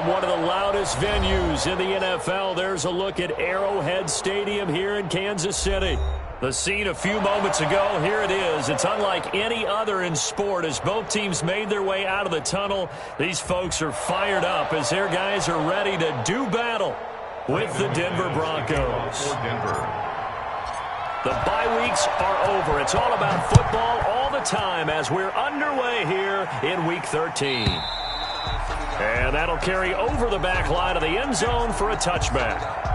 From one of the loudest venues in the NFL, there's a look at Arrowhead Stadium here in Kansas City. The scene a few moments ago, here it is. It's unlike any other in sport as both teams made their way out of the tunnel. These folks are fired up as their guys are ready to do battle with the Denver Broncos. The bye weeks are over. It's all about football all the time as we're underway here in Week 13. And that'll carry over the back line of the end zone for a touchback.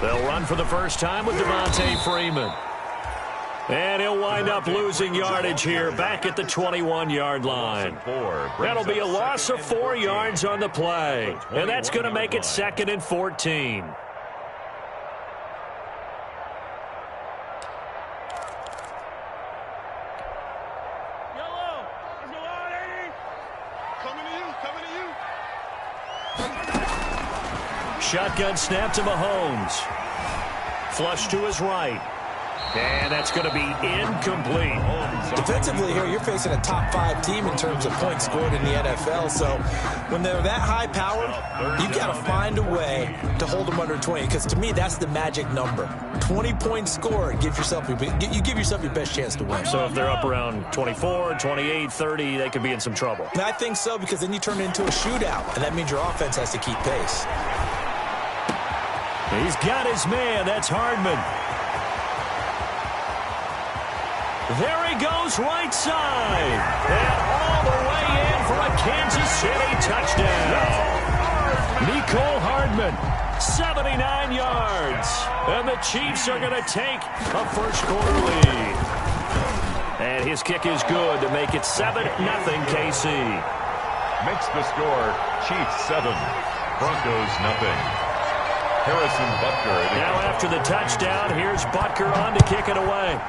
They'll run for the first time with Devontae Freeman. And he'll wind up losing yardage here back at the 21-yard line. That'll be a loss of 4 yards on the play. And that's going to make it 2nd and 14. Shotgun snap to Mahomes. Flush to his right. And that's going to be incomplete. Defensively here, you're facing a top 5 team in terms of points scored in the NFL. So when they're that high-powered, you've got to find a way to hold them under 20. Because to me, that's the magic number. 20 points scored, you give yourself your best chance to win. So if they're up around 24, 28, 30, they could be in some trouble. And I think so, because then you turn it into a shootout, and that means your offense has to keep pace. He's got his man. That's Hardman. There he goes right side. And all the way in for a Kansas City touchdown. Mecole Hardman, 79 yards. And the Chiefs are going to take a first-quarter lead. And his kick is good to make it 7-0 KC. Makes the score Chiefs 7, Broncos 0. Harrison Butker. Now after the touchdown, here's Butker on to kick it away.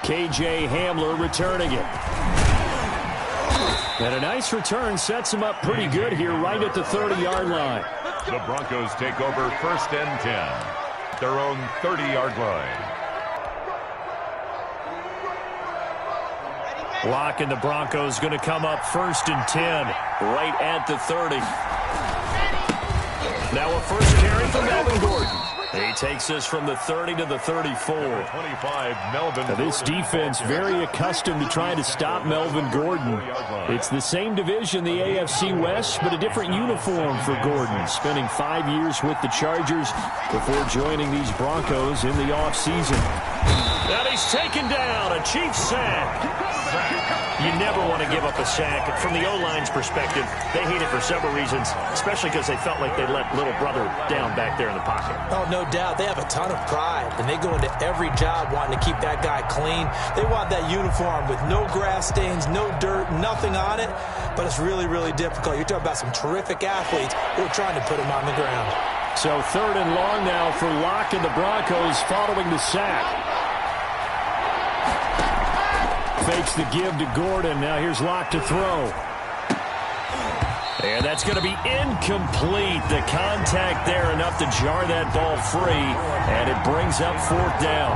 KJ Hamler returning it. And a nice return sets him up pretty good here right at the 30-yard line. The Broncos take over 1st and 10. Their own 30-yard line. Locke and the Broncos going to come up 1st and 10 right at the 30. Now a first carry for Melvin Gordon. He takes us from the 30 to the 34. 25, Melvin. Now this defense very accustomed to trying to stop Melvin Gordon. It's the same division, the AFC West, but a different uniform for Gordon. Spending 5 years with the Chargers before joining these Broncos in the offseason. And he's taken down, a Chiefs sack. You never want to give up a sack. From the O-line's perspective, they hate it for several reasons, especially because they felt like they let little brother down back there in the pocket. Oh, no doubt. They have a ton of pride, and they go into every job wanting to keep that guy clean. They want that uniform with no grass stains, no dirt, nothing on it, but it's really, really difficult. You're talking about some terrific athletes who are trying to put him on the ground. So 3rd and long now for Locke and the Broncos following the sack. Fakes the give to Gordon. Now here's Locke to throw. And that's going to be incomplete. The contact there enough to jar that ball free. And it brings up 4th down.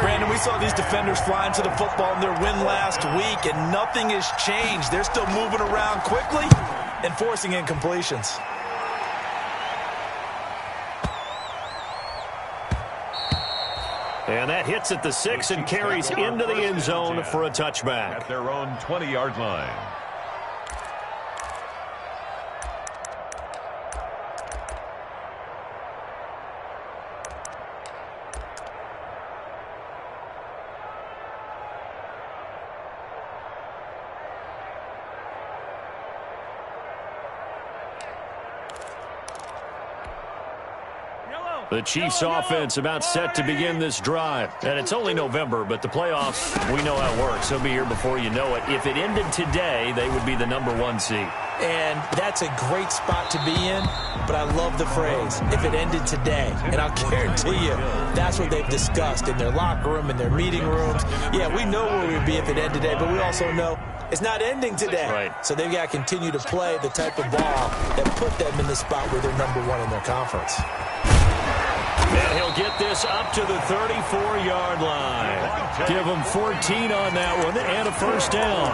Brandon, we saw these defenders flying to the football in their win last week, and nothing has changed. They're still moving around quickly and forcing incompletions. And that hits at the 6 and carries into the end zone for a touchback. At their own 20-yard line. The Chiefs offense about set to begin this drive. And it's only November, but the playoffs, we know how it works. They'll be here before you know it. If it ended today, they would be the #1 seed. And that's a great spot to be in, but I love the phrase, if it ended today. And I'll guarantee you, that's what they've discussed in their locker room, in their meeting rooms. Yeah, we know where we'd be if it ended today, but we also know it's not ending today. Right. So they've got to continue to play the type of ball that put them in the spot where they're #1 in their conference. And he'll get this up to the 34-yard line. Give him 14 on that one and a first down.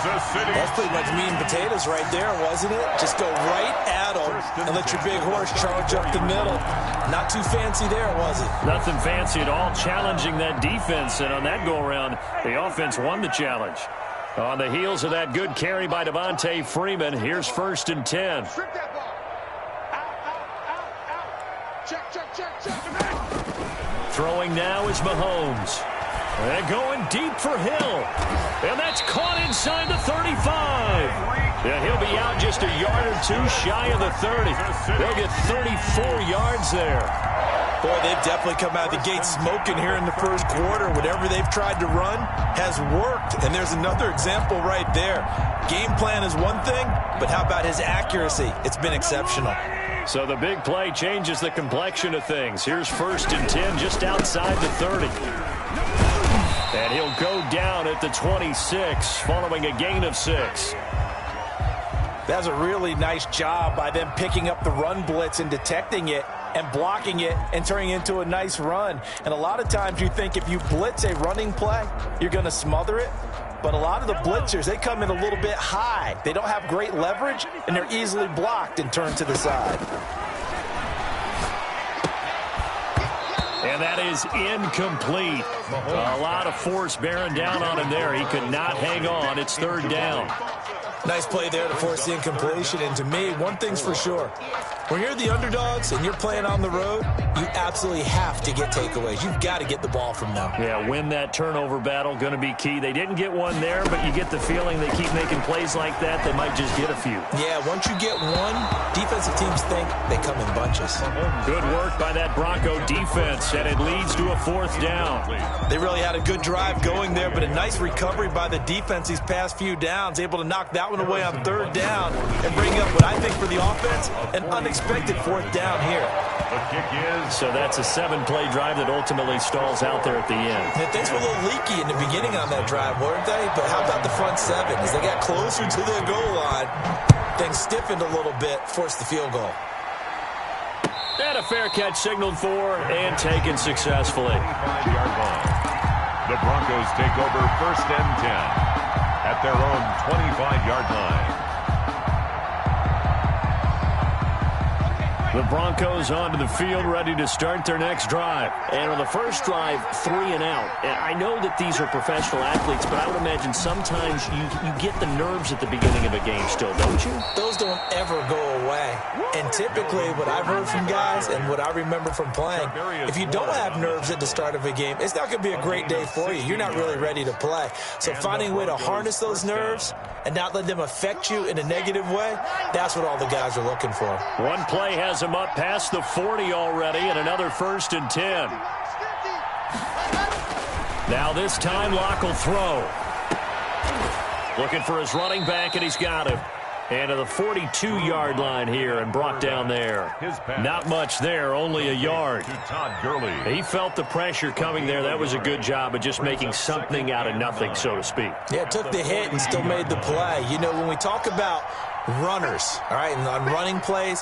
That's pretty much meat and potatoes right there, wasn't it? Just go right at them and let your big horse charge up the middle. Not too fancy there, was it? Nothing fancy at all, challenging that defense. And on that go-around, the offense won the challenge. On the heels of that good carry by Devontae Freeman, here's 1st and 10. Throwing now is Mahomes. And going deep for Hill. And that's caught inside the 35. Yeah, he'll be out just a yard or two shy of the 30. They'll get 34 yards there. Boy, they've definitely come out of the gate smoking here in the first quarter. Whatever they've tried to run has worked. And there's another example right there. Game plan is one thing, but how about his accuracy? It's been exceptional. So the big play changes the complexion of things. Here's 1st and 10 just outside the 30. And he'll go down at the 26 following a gain of 6. That's a really nice job by them picking up the run blitz and detecting it and blocking it and turning it into a nice run. And a lot of times you think if you blitz a running play, you're going to smother it. But a lot of the blitzers, they come in a little bit high. They don't have great leverage, and they're easily blocked and turned to the side. And that is incomplete. A lot of force bearing down on him there. He could not hang on. It's 3rd down. Nice play there to force the incompletion. And to me, one thing's for sure. When you're the underdogs and you're playing on the road, you absolutely have to get takeaways. You've got to get the ball from them. Yeah, win that turnover battle, going to be key. They didn't get one there, but you get the feeling they keep making plays like that, they might just get a few. Yeah, once you get one, defensive teams think they come in bunches. Good work by that Bronco defense, and it leads to a 4th down. They really had a good drive going there, but a nice recovery by the defense these past few downs, able to knock that one away on 3rd down and bring up what I think for the offense, an unexpected 4th down here. The kick is. So that's a 7-play drive that ultimately stalls out there at the end. Yeah, things were a little leaky in the beginning on that drive, weren't they? But how about the front 7? As they got closer to the goal line, things stiffened a little bit, forced the field goal. And a fair catch signaled for and taken successfully. 25-yard line. The Broncos take over 1st and 10 at their own 25-yard line. The Broncos onto the field, ready to start their next drive. And on the first drive, 3 and out. And I know that these are professional athletes, but I would imagine sometimes you get the nerves at the beginning of a game still, don't you? Those don't ever go away. And typically what I've heard from guys and what I remember from playing, if you don't have nerves at the start of a game, it's not going to be a great day for you. You're not really ready to play. So finding a way to harness those nerves and not let them affect you in a negative way, that's what all the guys are looking for. One play has him up past the 40 already, and another 1st and 10. Now this time Locke will throw. Looking for his running back, and he's got him. And to the 42-yard line here and brought down there. Not much there, only a yard. He felt the pressure coming there. That was a good job of just making something out of nothing, so to speak. Yeah, took the hit and still made the play. You know, when we talk about runners, all right, and on running plays,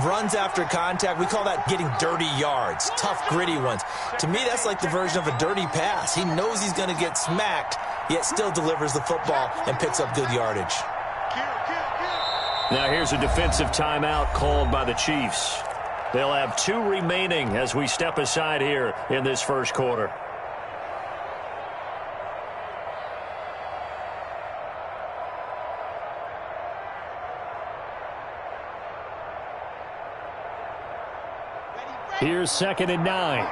runs after contact, we call that getting dirty yards, tough, gritty ones. To me, that's like the version of a dirty pass. He knows he's going to get smacked, yet still delivers the football and picks up good yardage. Now here's a defensive timeout called by the Chiefs. They'll have 2 remaining as we step aside here in this first quarter. Here's 2nd and 9.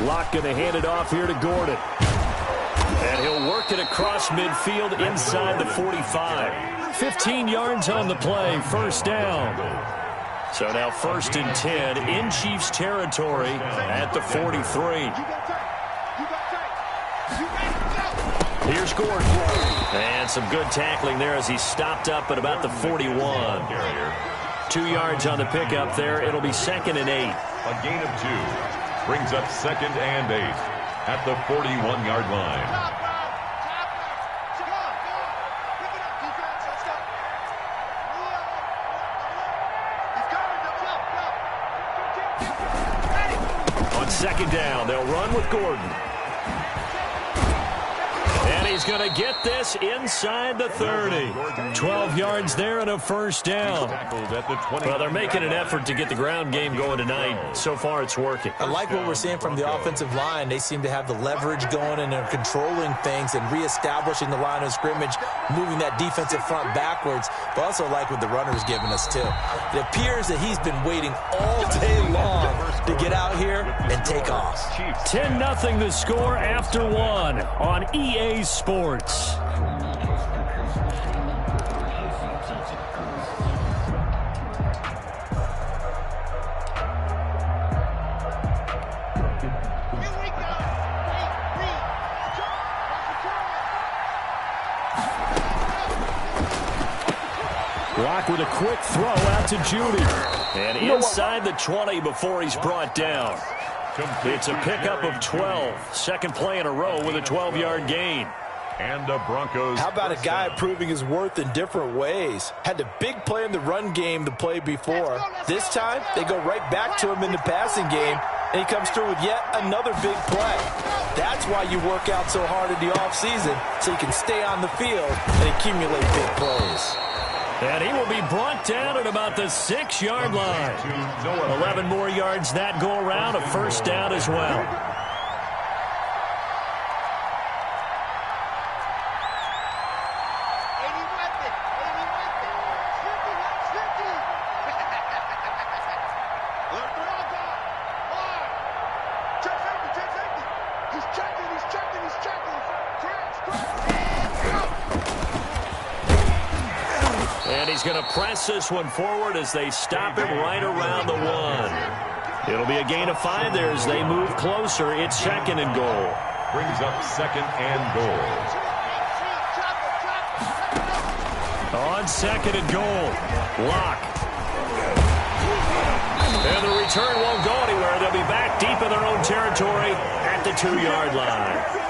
Locke going to hand it off here to Gordon. And he'll work it across midfield inside the 45. 15 yards on the play, 1st down. So now 1st and 10 in Chiefs territory at the 43. Here's Gordon. And some good tackling there as he stopped up at about the 41. 2 yards on the pickup there. It'll be 2nd and 8. A gain of 2 brings up 2nd and 8 at the 41-yard line. On 2nd down, they'll run with Gordon. And he's going to get this inside the 30. 12 yards there and a 1st down. Well, they're making an effort to get the ground game going tonight. So far, it's working. I like what we're seeing from the offensive line. They seem to have the leverage going, and they're controlling things and reestablishing the line of scrimmage, moving that defensive front backwards. But also like what the runner's giving us, too. It appears that he's been waiting all day long to get out here and take off. 10-0 the score after 1 on EA Sports. Rock with a quick throw out to Judy. And inside the 20 before he's brought down. It's a pickup of 12. 2nd play in a row with a 12-yard gain. And the Broncos. How about a guy proving his worth in different ways? Had a big play in the run game the play before. This time, they go right back to him in the passing game, and he comes through with yet another big play. That's why you work out so hard in the offseason, so you can stay on the field and accumulate big plays. And he will be brought down at about the 6-yard line. 11 more yards that go around, a 1st down as well. And he's going to press this one forward as they stop him right around the 1. It'll be a gain of 5 there as they move closer. It's 2nd and goal. Brings up 2nd and goal. On 2nd and goal. Lock. And the return won't go anywhere. They'll be back deep in their own territory at the 2-yard line.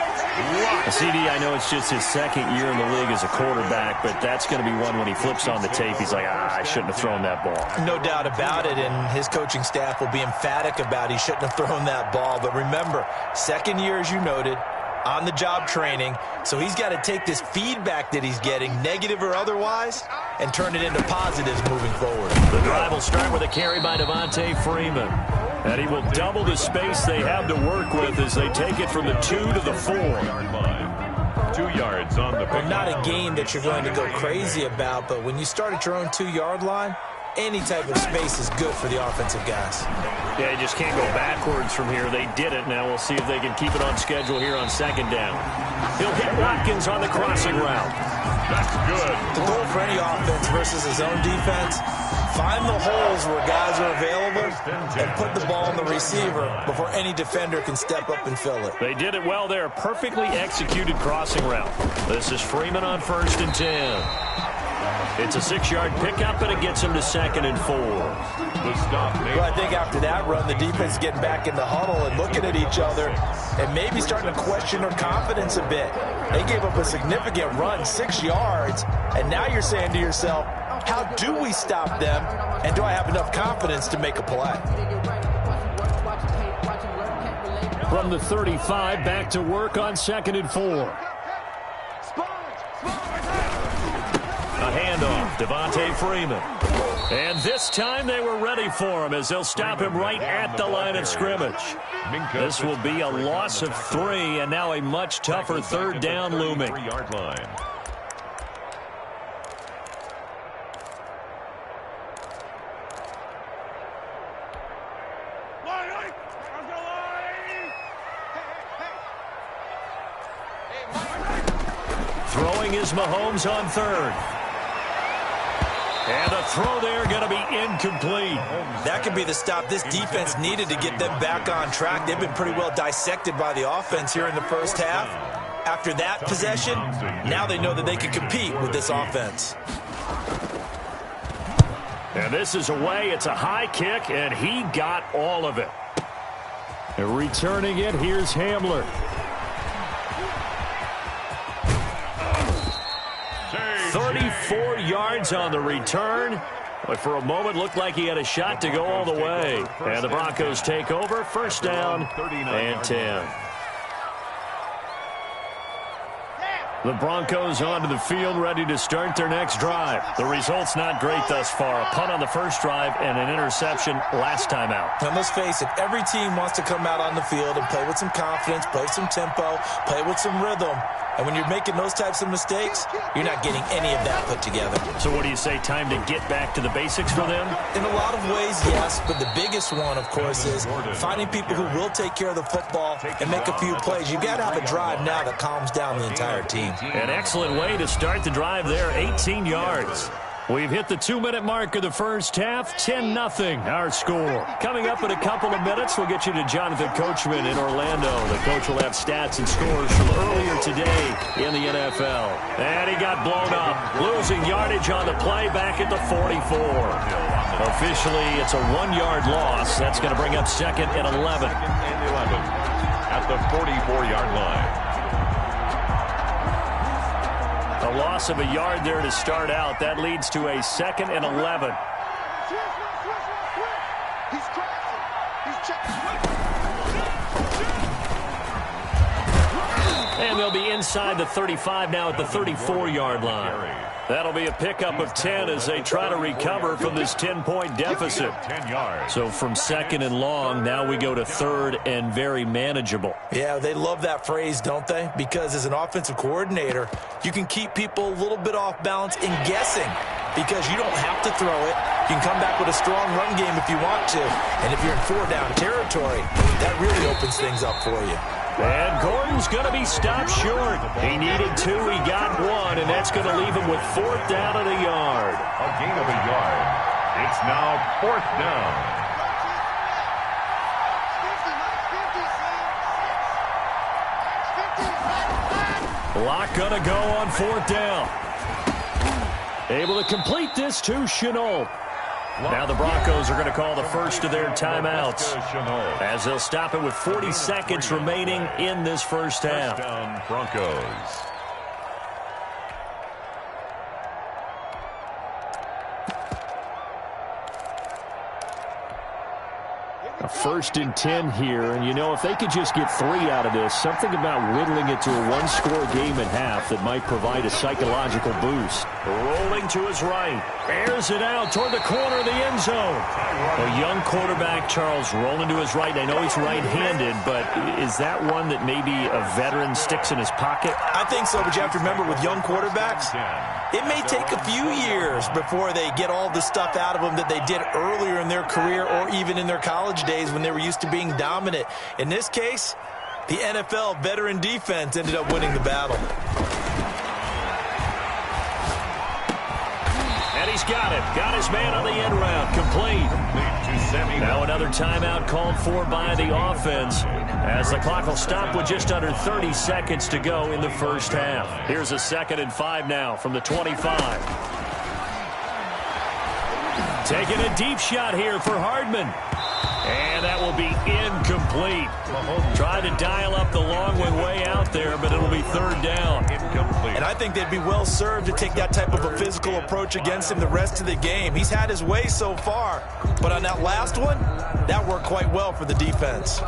CD, I know it's just his 2nd year in the league as a quarterback, but that's going to be one when he flips on the tape, he's like, I shouldn't have thrown that ball. No doubt about it, and his coaching staff will be emphatic about he shouldn't have thrown that ball. But remember, 2nd year, as you noted, on-the-job training, so he's got to take this feedback that he's getting, negative or otherwise, and turn it into positives moving forward. The drive will start with a carry by Devontae Freeman. And he will double the space they have to work with as they take it from the 2 to the 4. 2 yards on the pick. Well, not a game that you're going to go crazy about, but when you start at your own 2-yard line, any type of space is good for the offensive guys. Yeah, you just can't go backwards from here. They did it. Now we'll see if they can keep it on schedule here on 2nd down. He'll hit Watkins on the crossing route. That's good. The goal for any offense versus his own defense, find the holes where guys are available and put the ball on the receiver before any defender can step up and fill it. They did it well there. Perfectly executed crossing route. This is Freeman on 1st and 10. It's a 6-yard pickup, and it gets him to 2nd and 4. Well, I think after that run, the defense is getting back in the huddle and looking at each other and maybe starting to question their confidence a bit. They gave up a significant run, 6 yards, and now you're saying to yourself, how do we stop them, and do I have enough confidence to make a play? From the 35, back to work on 2nd and 4. A handoff, Devontae Freeman. And this time they were ready for him as they'll stop him right at the line of scrimmage. This will be a loss of 3, and now a much tougher 3rd down looming. 3-yard line. Throwing is Mahomes on 3rd. And the throw there going to be incomplete. That could be the stop this defense needed to get them back on track. They've been pretty well dissected by the offense here in the first half. After that possession, now they know that they can compete with this offense. And this is away. It's a high kick, and he got all of it. And returning it, here's Hamler. 34 yards on the return. But for a moment, looked like he had a shot to go all the way. And the Broncos take over. First down and 10. The Broncos onto the field, ready to start their next drive. The result's not great thus far. A punt on the first drive and an interception last time out. And let's face it, every team wants to come out on the field and play with some confidence, play with some tempo, play with some rhythm. And when you're making those types of mistakes, you're not getting any of that put together. So what do you say, time to get back to the basics for them? In a lot of ways, yes. But the biggest one, of course, is finding people who will take care of the football and make a few plays. You've got to have a drive now that calms down the entire team. An excellent way to start the drive there, 18 yards. We've hit the 2-minute mark of the first half, 10-0 our score. Coming up in a couple of minutes, we'll get you to Jonathan Coachman in Orlando. The coach will have stats and scores from earlier today in the NFL. And he got blown up, losing yardage on the play back at the 44. Officially, it's a 1-yard loss. That's going to bring up second and 11. At the 44-yard line. A loss of a yard there to start out. That leads to a second and 11. And they'll be inside the 35 now at the 34-yard line. That'll be a pickup of 10 as they try to recover from this 10-point deficit. 10 yards. So from second and long, now we go to third and very manageable. Yeah, they love that phrase, don't they? Because as an offensive coordinator, you can keep people a little bit off balance in guessing because you don't have to throw it. You can come back with a strong run game if you want to. And if you're in 4-down territory, that really opens things up for you. And Gordon's going to be stopped short. He needed 2, he got 1, and that's going to leave him with 4th down and a yard. A gain of a yard. It's now 4th down. Lock going to go on 4th down. Able to complete this to Chenault. Now the Broncos are going to call the first of their timeouts as they'll stop it with 40 seconds remaining in this first half. First down, Broncos. A 1st and 10 here, and you know, if they could just get 3 out of this, something about whittling it to a 1-score game at half that might provide a psychological boost. Rolling to his right, airs it out toward the corner of the end zone. A young quarterback, Charles, rolling to his right. I know he's right-handed, but is that one that maybe a veteran sticks in his pocket? I think so, but you have to remember with young quarterbacks, it may take a few years before they get all the stuff out of them that they did earlier in their career or even in their college days when they were used to being dominant. In this case, the NFL veteran defense ended up winning the battle. And he's got it. Got his man on the end round. Complete. Now another timeout called for by the offense as the clock will stop with just under 30 seconds to go in the first half. Here's a 2nd and 5 now from the 25. Taking a deep shot here for Hardman. And that will be incomplete. Tried to dial up the long one way out there, but it'll be 3rd down. Incomplete. And I think they'd be well served to take that type of a physical approach against him the rest of the game. He's had his way so far, but on that last one, that worked quite well for the defense.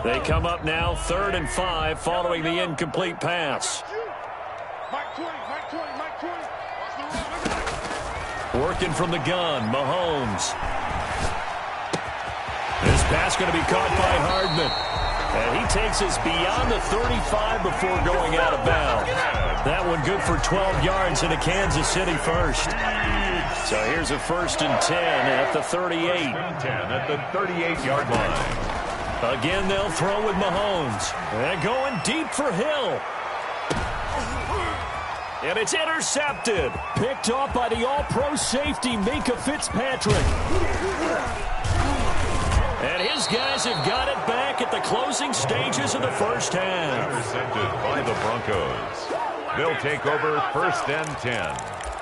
They come up now 3rd and 5 following the incomplete pass. Working from the gun, Mahomes. This pass going to be caught by Hardman. And he takes us beyond the 35 before going out of bounds. That one good for 12 yards and a Kansas City first. So here's a 1st and 10 at the 38. 10 at the 38-yard line. Again, they'll throw with Mahomes. And going deep for Hill. And it's intercepted. Picked off by the all-pro safety, Minka Fitzpatrick. And his guys have got it back at the closing stages of the first half. Intercepted by the Broncos. They'll take over 1st and 10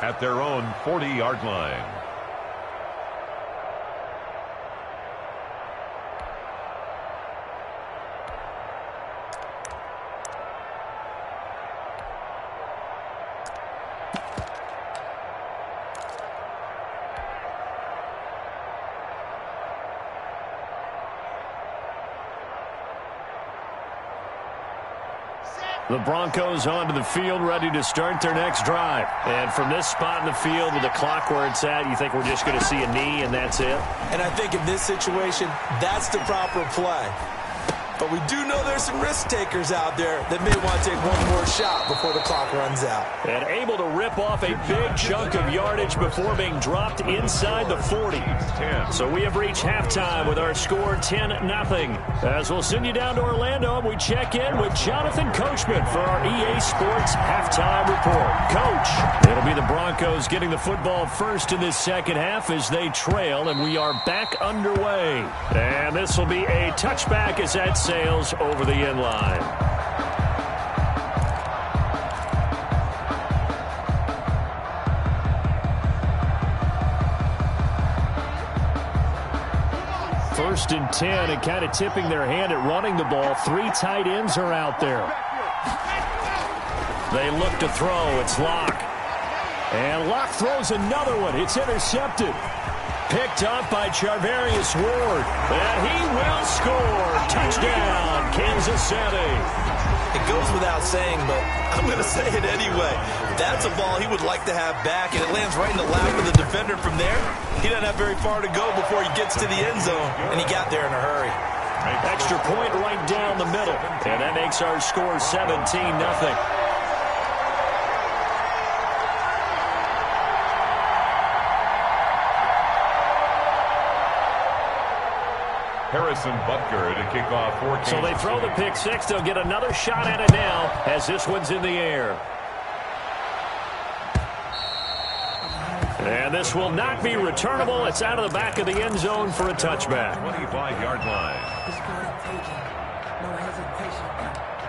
at their own 40-yard line. The Broncos onto the field, ready to start their next drive. And from this spot in the field with the clock where it's at, you think we're just going to see a knee and that's it? And I think in this situation, that's the proper play. But we do know there's some risk takers out there that may want to take one more shot before the clock runs out. And able to rip off a big chunk of yardage before being dropped inside the 40. So we have reached halftime with our score 10-0. As we'll send you down to Orlando, and we check in with Jonathan Coachman for our EA Sports Halftime Report. Coach, it'll be the Broncos getting the football first in this second half as they trail, and we are back underway. And this will be a touchback as that sails over the end line. First and 10, and kind of tipping their hand at running the ball. 3 tight ends are out there. They look to throw. It's Locke. And Locke throws another one. It's intercepted. Picked up by Charvarius Ward. And he will score. Touchdown, Kansas City. It goes without saying, but I'm going to say it anyway. That's a ball he would like to have back, and it lands right in the lap of the defender from there. He doesn't have very far to go before he gets to the end zone, and he got there in a hurry. Extra point right down the middle, and that makes our score 17-0. Harrison Butker to kick off for Kansas So they throw the pick six. They'll get another shot at it now as this one's in the air. And this will not be returnable. It's out of the back of the end zone for a touchback. 25-yard line. No hesitation.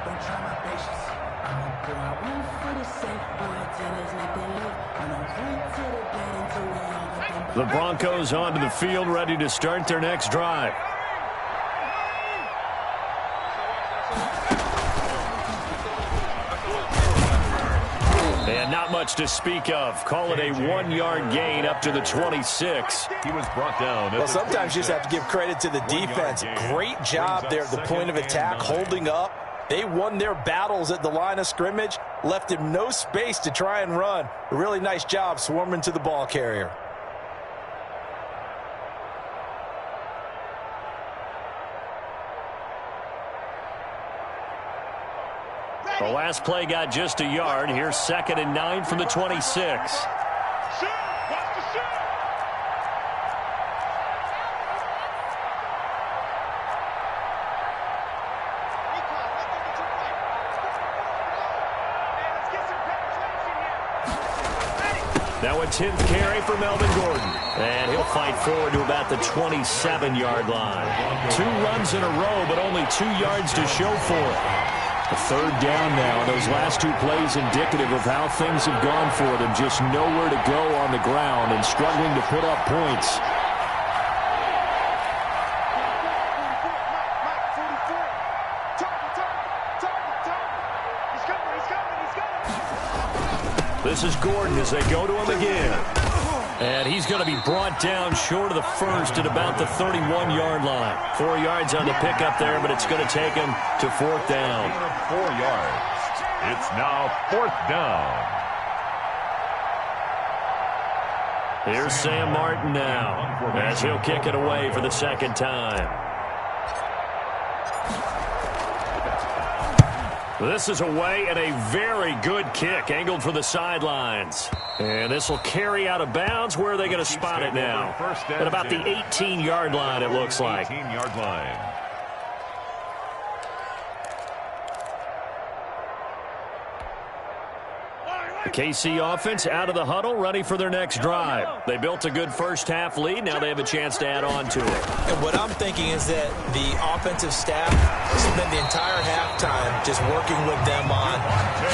Don't try my patience. I'm a boy. One for the sake. Boy, tennis, let them live. I'm a point to the bed until we all get them. The Broncos onto the field, ready to start their next drive. And not much to speak of. Call it a 1-yard gain up to the 26. He was brought down. Well, sometimes you just have to give credit to the defense. Great job there at the point of attack, holding up. They won their battles at the line of scrimmage, left him no space to try and run. A really nice job swarming to the ball carrier. The last play got just a yard. Here's 2nd and 9 from the 26. Now a 10th carry for Melvin Gordon. And he'll fight forward to about the 27-yard line. 2 runs in a row, but only 2 yards to show for it. A 3rd down now. Those last 2 plays indicative of how things have gone for them. Just nowhere to go on the ground and struggling to put up points. This is Gordon as they go to him again. And he's going to be brought down short of the first at about the 31-yard line. 4 yards on the pickup there, but it's going to take him to 4th down. 4 yards. It's now 4th down. Here's Sam Martin now as he'll kick it away for the 2nd time. This is away and a very good kick angled for the sidelines. And this will carry out of bounds. Where are they going to spot it now? At about the 18-yard line, it looks like. 18-yard line. KC offense out of the huddle, ready for their next drive. They built a good first-half lead. Now they have a chance to add on to it. And what I'm thinking is that the offensive staff spent the entire halftime just working with them on,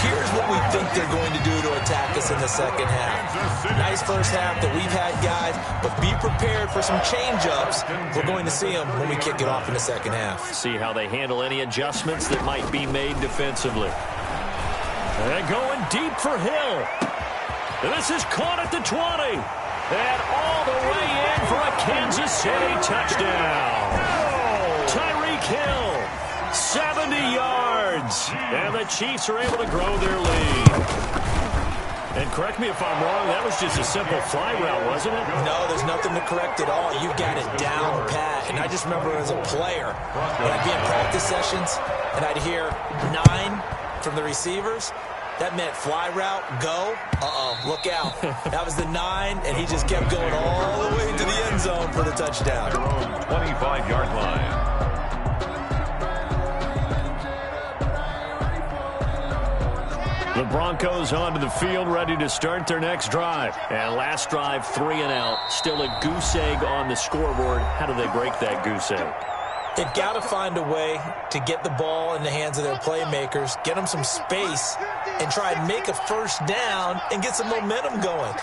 here's what we think they're going to do to attack us in the second half. Nice first half that we've had, guys, but be prepared for some change-ups. We're going to see them when we kick it off in the second half. See how they handle any adjustments that might be made defensively. And going deep for Hill. And this is caught at the 20. And all the way in for a Kansas City touchdown. Tyreek Hill, 70 yards. And the Chiefs are able to grow their lead. And correct me if I'm wrong, that was just a simple fly route, wasn't it? No, there's nothing to correct at all. You got it down pat. And I just remember as a player, when I'd be in practice sessions, and I'd hear 9 from the receivers, that meant fly route, go, look out. That was the 9, and he just kept going all the way to the end zone for the touchdown. Their own 25-yard line. The Broncos onto the field, ready to start their next drive. And last drive, 3 and out. Still a goose egg on the scoreboard. How do they break that goose egg? They've got to find a way to get the ball in the hands of their playmakers, get them some space, and try and make a first down and get some momentum going.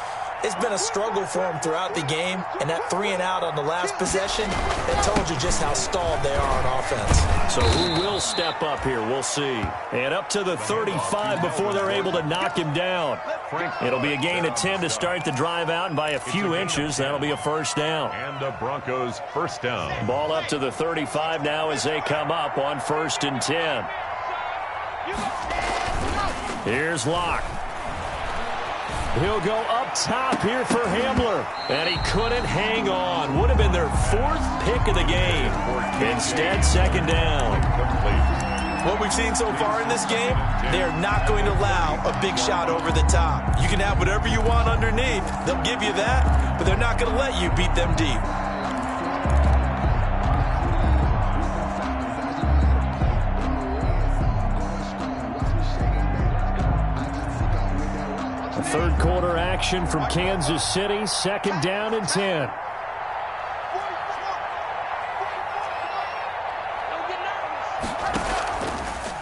It's been a struggle for them throughout the game, and that 3 and out on the last possession, that told you just how stalled they are on offense. So who will step up here? We'll see. And up to the 35 before they're able to knock him down. It'll be a gain of 10 to start the drive out, and by a few inches, that'll be a first down. And the Broncos first down. Ball up to the 35 now as they come up on 1st and 10. Here's Locke. He'll go up top here for Hamler. And he couldn't hang on. Would have been their 4th pick of the game. Instead, second down. What we've seen so far in this game, they are not going to allow a big shot over the top. You can have whatever you want underneath. They'll give you that, but they're not going to let you beat them deep. Third quarter action from Kansas City. 2nd down and 10.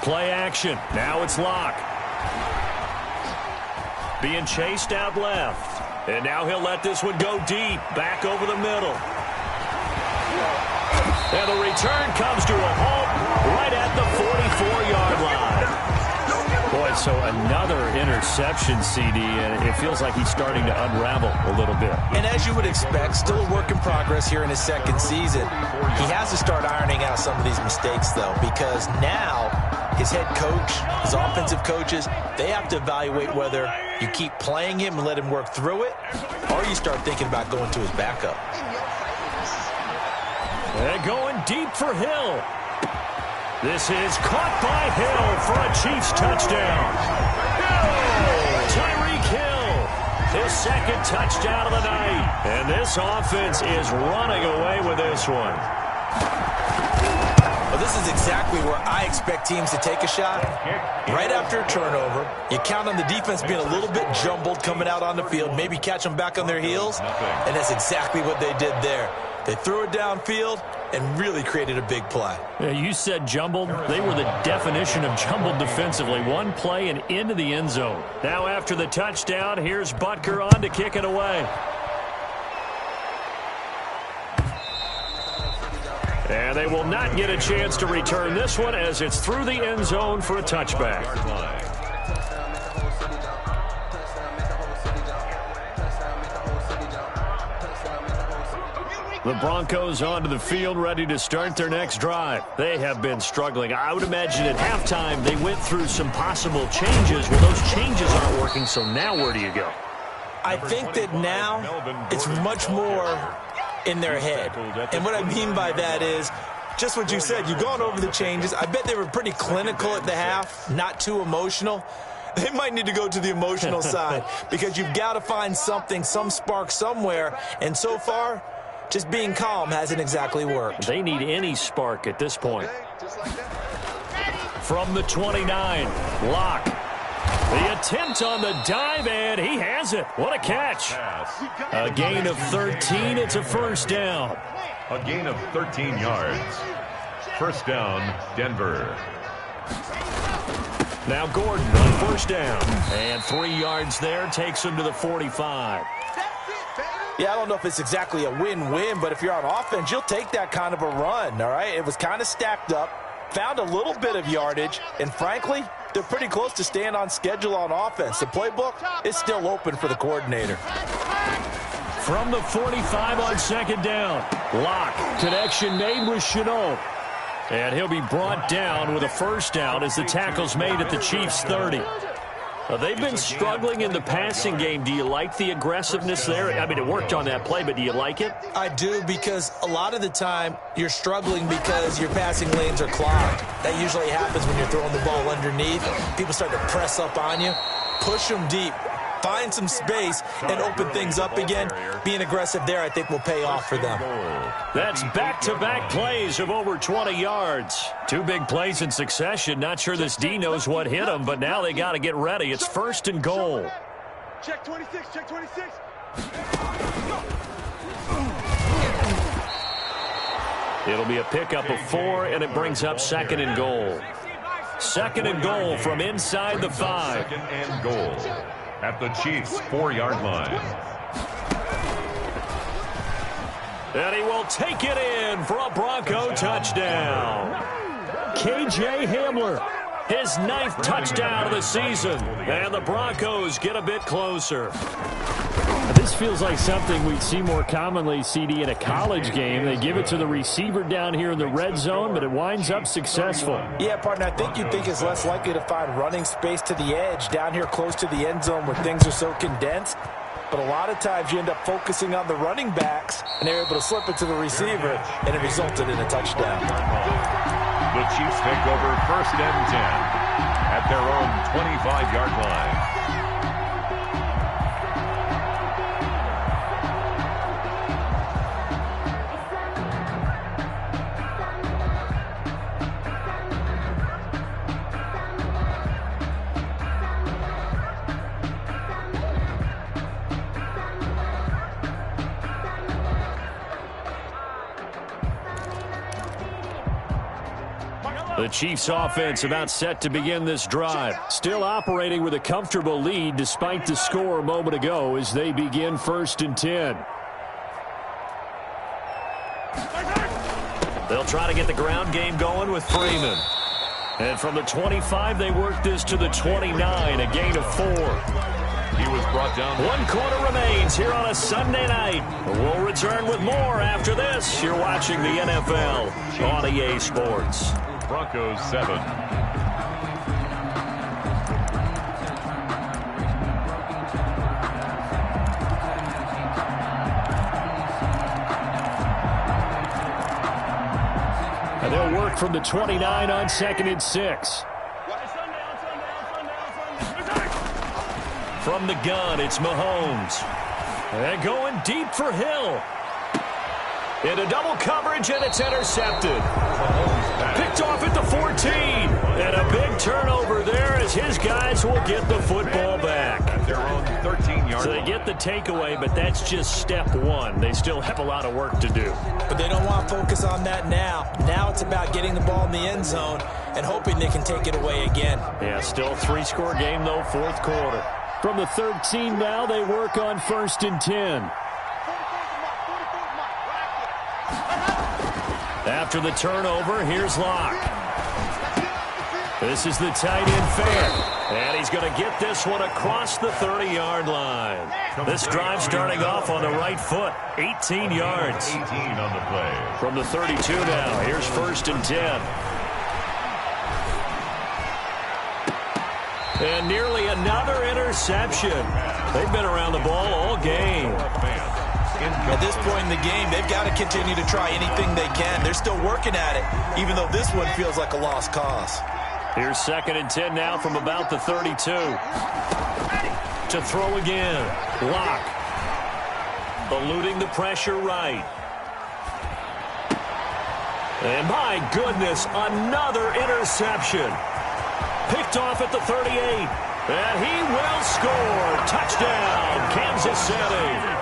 Play action. Now it's Locke. Being chased out left. And now he'll let this one go deep. Back over the middle. And the return comes to a halt right at the 44-yard line. Boy, so another interception, CD, and it feels like he's starting to unravel a little bit. And as you would expect, still a work in progress here in his 2nd season. He has to start ironing out some of these mistakes, though, because now his head coach, his offensive coaches, they have to evaluate whether you keep playing him and let him work through it, or you start thinking about going to his backup. And going deep for Hill. This is caught by Hill for a Chiefs touchdown. Tyreek Hill, his 2nd touchdown of the night. And this offense is running away with this one. Well, this is exactly where I expect teams to take a shot. Right after a turnover, you count on the defense being a little bit jumbled coming out on the field, maybe catch them back on their heels, and that's exactly what they did there. They threw it downfield and really created a big play. Yeah, you said jumbled. They were the definition of jumbled defensively. One play and into the end zone. Now after the touchdown, here's Butker on to kick it away. And they will not get a chance to return this one as it's through the end zone for a touchback. The Broncos onto the field, ready to start their next drive. They have been struggling. I would imagine at halftime they went through some possible changes. Well, those changes aren't working, so now where do you go? I think that now it's much more in their head. And what I mean by that is just what you said. You've gone over the changes. I bet they were pretty clinical at the half, not too emotional. They might need to go to the emotional side because you've got to find something, some spark somewhere. And so far, just being calm hasn't exactly worked. They need any spark at this point. From the 29, Locke. The attempt on the dive, and he has it. What a catch. A gain of 13. It's a first down. A gain of 13 yards. First down, Denver. Now Gordon on first down. And 3 yards there takes him to the 45. Yeah, I don't know if it's exactly a win-win, but if you're on offense, you'll take that kind of a run, all right? It was kind of stacked up, found a little bit of yardage, and frankly, they're pretty close to staying on schedule on offense. The playbook is still open for the coordinator. From the 45 on second down. Lock. Connection made with Chenault. And he'll be brought down with a first down as the tackle's made at the Chiefs' 30. They've been struggling in the passing game. Do you like the aggressiveness there? I mean, it worked on that play, but do you like it? I do, because a lot of the time you're struggling because your passing lanes are clogged. That usually happens when you're throwing the ball underneath. People start to press up on you. Push them deep. Find some space and open things up again. Being aggressive there, I think, will pay off for them. That's back-to-back plays of over 20 yards. 2 big plays in succession. Not sure this D knows what hit them, but now they got to get ready. It's first and goal. Check 26, check 26. It'll be a pickup of 4, and it brings up second and goal. Second and goal from inside the 5. Second and goal at the Chiefs' 4-yard line. And he will take it in for a Bronco touchdown. K.J. Hamler, his 9th touchdown of the season. And the Broncos get a bit closer. This feels like something we'd see more commonly, CD, in a college game. They give it to the receiver down here in the red zone, but it winds up successful. Yeah, partner, I think you'd think it's less likely to find running space to the edge down here close to the end zone where things are so condensed. But a lot of times you end up focusing on the running backs, and they're able to slip it to the receiver, and it resulted in a touchdown. The Chiefs take over first and 10 at their own 25-yard line. The Chiefs offense about set to begin this drive. Still operating with a comfortable lead despite the score a moment ago as they begin first and 10. They'll try to get the ground game going with Freeman. And from the 25, they work this to the 29, a gain of 4. He was brought down. 1 quarter remains here on a Sunday night. We'll return with more after this. You're watching the NFL on EA Sports. Broncos 7. And they'll work from the 29 on second and 6. From the gun, it's Mahomes. And going deep for Hill. Into double coverage, and it's intercepted. Picked off at the 14. And a big turnover there as his guys will get the football back. At their own 13-yard So they get the takeaway, but that's just step 1. They still have a lot of work to do. But they don't want to focus on that now. Now it's about getting the ball in the end zone and hoping they can take it away again. Yeah, still a 3-score game, though, 4th quarter. From the 13 now, they work on first and 10. After the turnover, here's Locke. This is the tight end fan. And he's going to get this one across the 30-yard line. This drive starting off on the right foot. 18 yards. 18 on the play. From the 32 now, here's first and 10. And nearly another interception. They've been around the ball all game. At this point in the game, they've got to continue to try anything they can. They're still working at it, even though this one feels like a lost cause. Here's second and 10 now from about the 32. To throw again. Locke. Eluding the pressure right. And my goodness, another interception. Picked off at the 38. And he will score. Touchdown, Kansas City.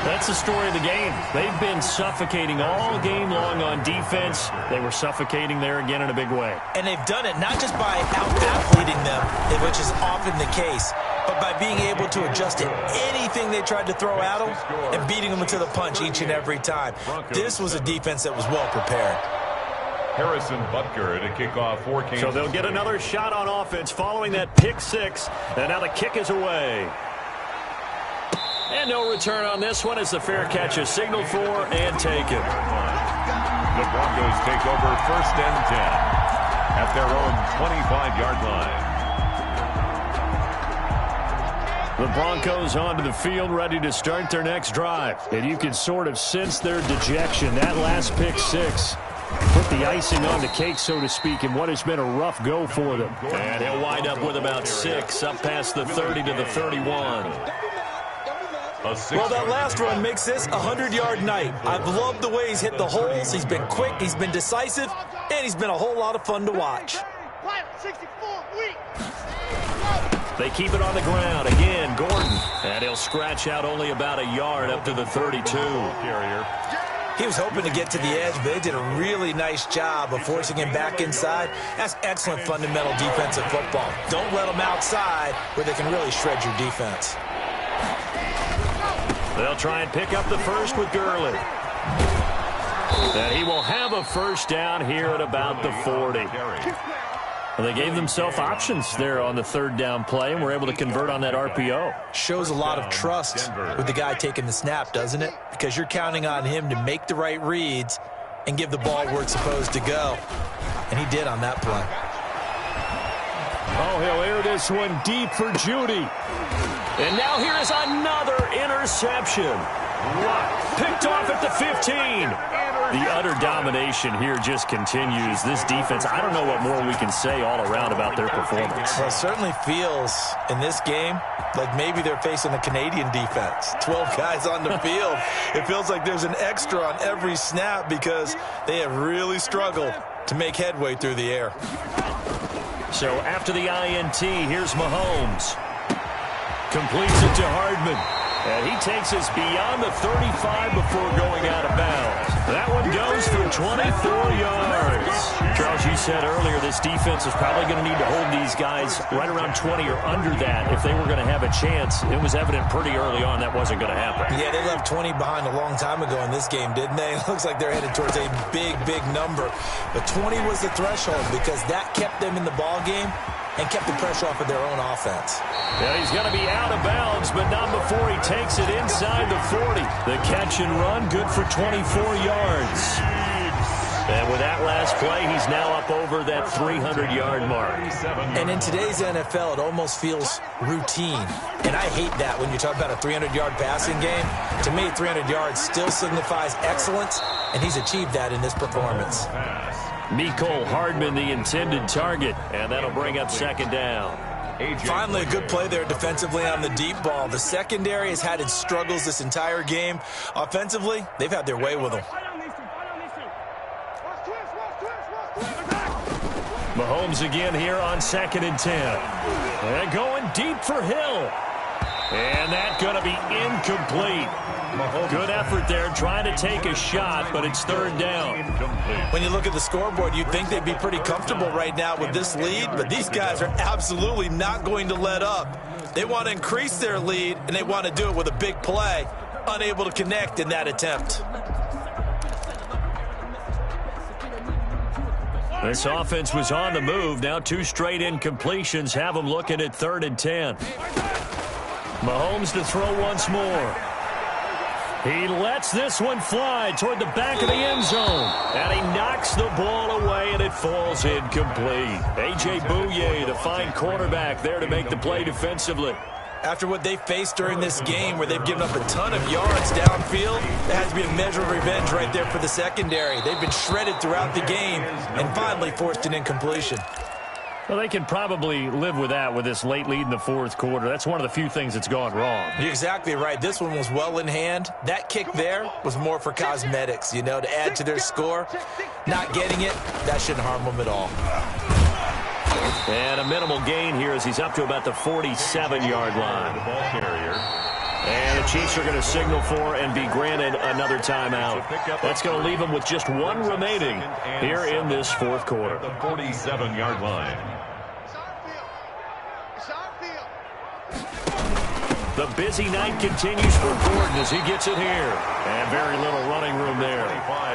That's the story of the game. They've been suffocating all game long on defense. They were suffocating there again in a big way. And they've done it not just by out-athleting them, which is often the case, but by being able to adjust to anything they tried to throw at them and beating them to the punch each and every time. This was a defense that was well prepared. Harrison Butker to kick off for Kansas. So they'll get another shot on offense following that pick six. And now the kick is away. And no return on this one as the fair catch is signaled for and taken. The Broncos take over 1st and 10 at their own 25-yard line. The Broncos onto the field ready to start their next drive. And you can sort of sense their dejection. That last pick six put the icing on the cake, so to speak, in what has been a rough go for them. And he'll wind up with about 6 up past the 30 to the 31. Well, that last run makes this a 100-yard night. I've loved the way he's hit the holes. He's been quick, he's been decisive, and he's been a whole lot of fun to watch. They keep it on the ground. Again, Gordon. And he'll scratch out only about a yard up to the 32. He was hoping to get to the edge, but they did a really nice job of forcing him back inside. That's excellent fundamental defensive football. Don't let them outside where they can really shred your defense. They'll try and pick up the first with Gurley. And he will have a first down here at about the 40. Well, they gave themselves options there on the 3rd down play and were able to convert on that RPO. Shows a lot of trust with the guy taking the snap, doesn't it? Because you're counting on him to make the right reads and give the ball where it's supposed to go. And he did on that play. Oh, he'll air this one deep for Judy. And now here is another interception. Picked off at the 15. The utter domination here just continues. This defense, I don't know what more we can say all around about their performance. Well, it certainly feels in this game like maybe they're facing a Canadian defense. 12 guys on the field. It feels like there's an extra on every snap because they have really struggled to make headway through the air. So after the INT, here's Mahomes. Completes it to Hardman. And he takes us beyond the 35 before going out of bounds. That one goes for 24 yards. Charles, you said earlier this defense is probably going to need to hold these guys right around 20 or under that if they were going to have a chance. It was evident pretty early on that wasn't going to happen. Yeah, they left 20 behind a long time ago in this game, didn't they? It looks like they're headed towards a big, big number. But 20 was the threshold because that kept them in the ball game and kept the pressure off of their own offense. Yeah, he's going to be out of bounds, but not before he takes it inside the 40. The catch and run, good for 24 yards. And with that last play, he's now up over that 300-yard mark. And in today's NFL, it almost feels routine. And I hate that when you talk about a 300-yard passing game. To me, 300 yards still signifies excellence, and he's achieved that in this performance. Mecole Hardman, the intended target, and that'll bring up 2nd down. Finally, a good play there defensively on the deep ball. The secondary has had its struggles this entire game. Offensively, they've had their way with them. Mahomes again here on 2nd and 10. And going deep for Hill. And that's going to be incomplete. Good effort there trying to take a shot, but it's 3rd down. When you look at the scoreboard, you'd think they'd be pretty comfortable right now with this lead, but these guys are absolutely not going to let up. They want to increase their lead, and they want to do it with a big play. Unable to connect in that attempt. This offense was on the move. Now 2 straight incompletions have them looking at 3rd and 10. Mahomes to throw once more. He lets this one fly toward the back of the end zone. And he knocks the ball away, and it falls incomplete. A.J. Bouye, the fine quarterback, there to make the play defensively. After what they faced during this game where they've given up a ton of yards downfield, there has to be a measure of revenge right there for the secondary. They've been shredded throughout the game and finally forced an incompletion. Well, they can probably live with that with this late lead in the 4th quarter. That's one of the few things that's gone wrong. You're exactly right. This one was well in hand. That kick there was more for cosmetics, you know, to add to their score. Not getting it, that shouldn't harm them at all. And a minimal gain here as he's up to about the 47-yard line. The ball carrier. And the Chiefs are going to signal for and be granted another timeout. That's going to leave them with just one remaining here in this fourth quarter. The 47-yard line. The busy night continues for Gordon as he gets it here. And very little running room there.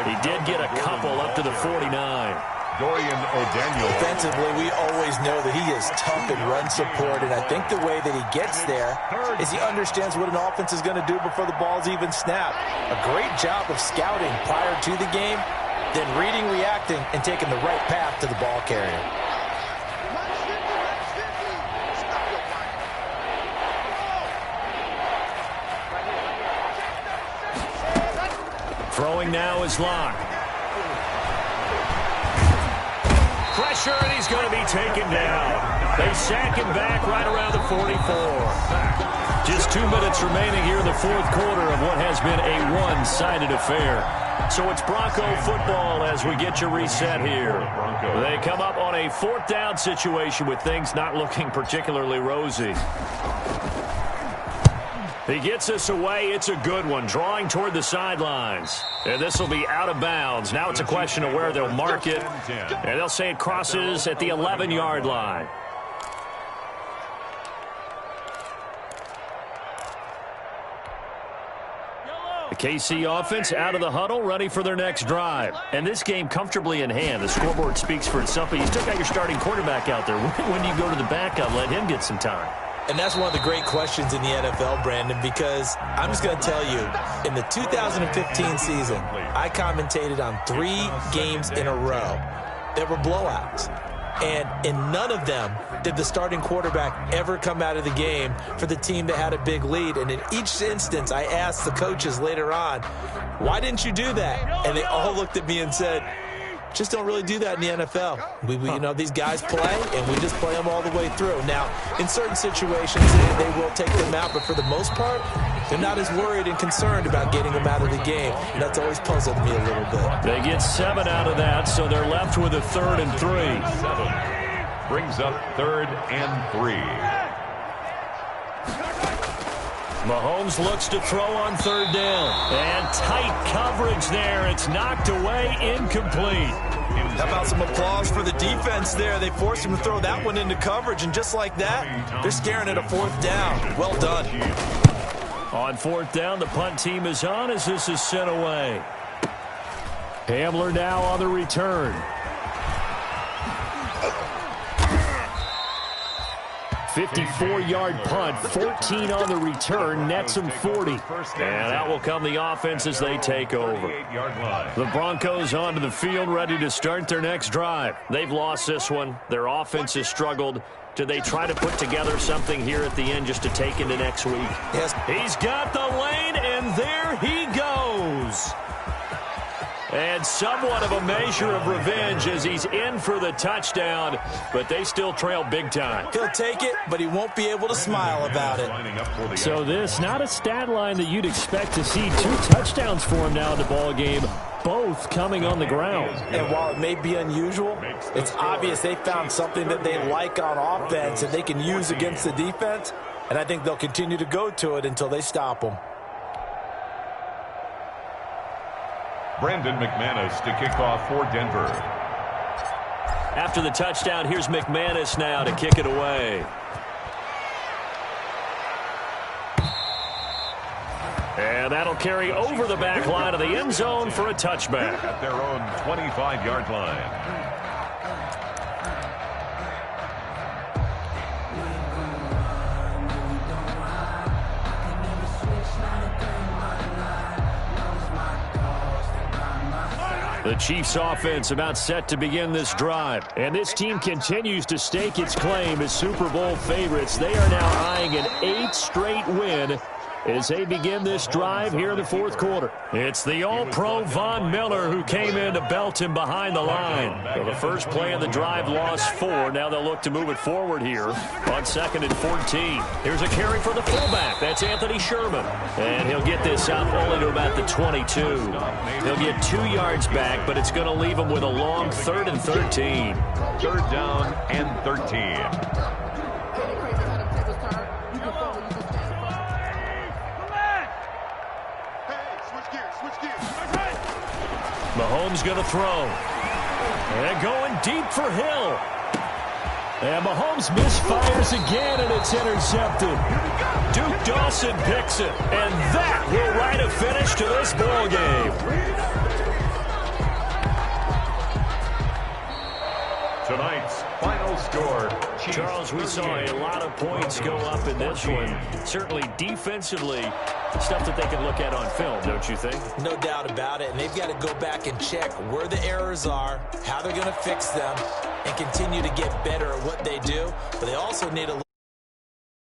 He did get a couple up to the 49. Dorian O'Daniel. Defensively, we always know that he is tough in run support, and I think the way that he gets there is he understands what an offense is going to do before the ball's even snapped. A great job of scouting prior to the game, then reading, reacting, and taking the right path to the ball carrier. Throwing now is Locke. Pressure, and he's going to be taken down. They sack him back right around the 44. Just 2 minutes remaining here in the fourth quarter of what has been a one-sided affair. So it's Bronco football as we get you reset here. They come up on a fourth down situation with things not looking particularly rosy. He gets us away. It's a good one. Drawing toward the sidelines. And this will be out of bounds. Now it's a question of where they'll mark it. And they'll say it crosses at the 11-yard line. The KC offense out of the huddle, ready for their next drive. And this game comfortably in hand. The scoreboard speaks for itself, but you still got your starting quarterback out there. When do you go to the backup? Let him get some time. And that's one of the great questions in the NFL, Brandon, because I'm just going to tell you, in the 2015 season, I commentated on 3 games in a row that were blowouts. And in none of them did the starting quarterback ever come out of the game for the team that had a big lead. And in each instance, I asked the coaches later on, why didn't you do that? And they all looked at me and said, just don't really do that in the NFL. You know, these guys play, and we just play them all the way through. Now, in certain situations, they will take them out, but for the most part, they're not as worried and concerned about getting them out of the game, and that's always puzzled me a little bit. They get 7 out of that, so they're left with a 3rd and 3. 7 brings up 3rd and 3. Mahomes looks to throw on 3rd down. And tight coverage there. It's knocked away, incomplete. How about some applause for the defense there? They forced him to throw that one into coverage, and just like that, they're scaring at a 4th down. Well done. On 4th down, the punt team is on as this is sent away. Hamler now on the return. 54-yard punt, 14 on the return, nets him 40. And that will come the offense as they take over. The Broncos onto the field, ready to start their next drive. They've lost this one. Their offense has struggled. Do they try to put together something here at the end just to take into next week? Yes. He's got the lane, and there he goes. And somewhat of a measure of revenge as he's in for the touchdown, but they still trail big time. He'll take it, but he won't be able to smile about it. So this, not a stat line that you'd expect to see. 2 touchdowns for him now in the ball game, both coming on the ground. And while it may be unusual, it's obvious they found something that they like on offense and they can use against the defense, and I think they'll continue to go to it until they stop them. Brandon McManus to kick off for Denver. After the touchdown, here's McManus now to kick it away. And that'll carry over the back line of the end zone for a touchback. At their own 25-yard line. The Chiefs offense about set to begin this drive. And this team continues to stake its claim as Super Bowl favorites. They are now eyeing an 8th straight win as they begin this drive here in the fourth quarter. It's the All-Pro Von Miller who came in to belt him behind the line. So the first play of the drive lost 4. Now they'll look to move it forward here on 2nd and 14. Here's a carry for the fullback. That's Anthony Sherman. And he'll get this out only to about the 22. He'll get 2 yards back, but it's going to leave him with a long 3rd and 13. 3rd down and 13. Mahomes going to throw. And going deep for Hill. And Mahomes misfires again, and it's intercepted. Duke Dawson picks it. And that will write a finish to this ball game. Tonight's final score. Charles, we saw a lot of points go up in this one. Certainly defensively, stuff that they can look at on film, don't you think? No doubt about it. And they've got to go back and check where the errors are, how they're going to fix them, and continue to get better at what they do. But they also need a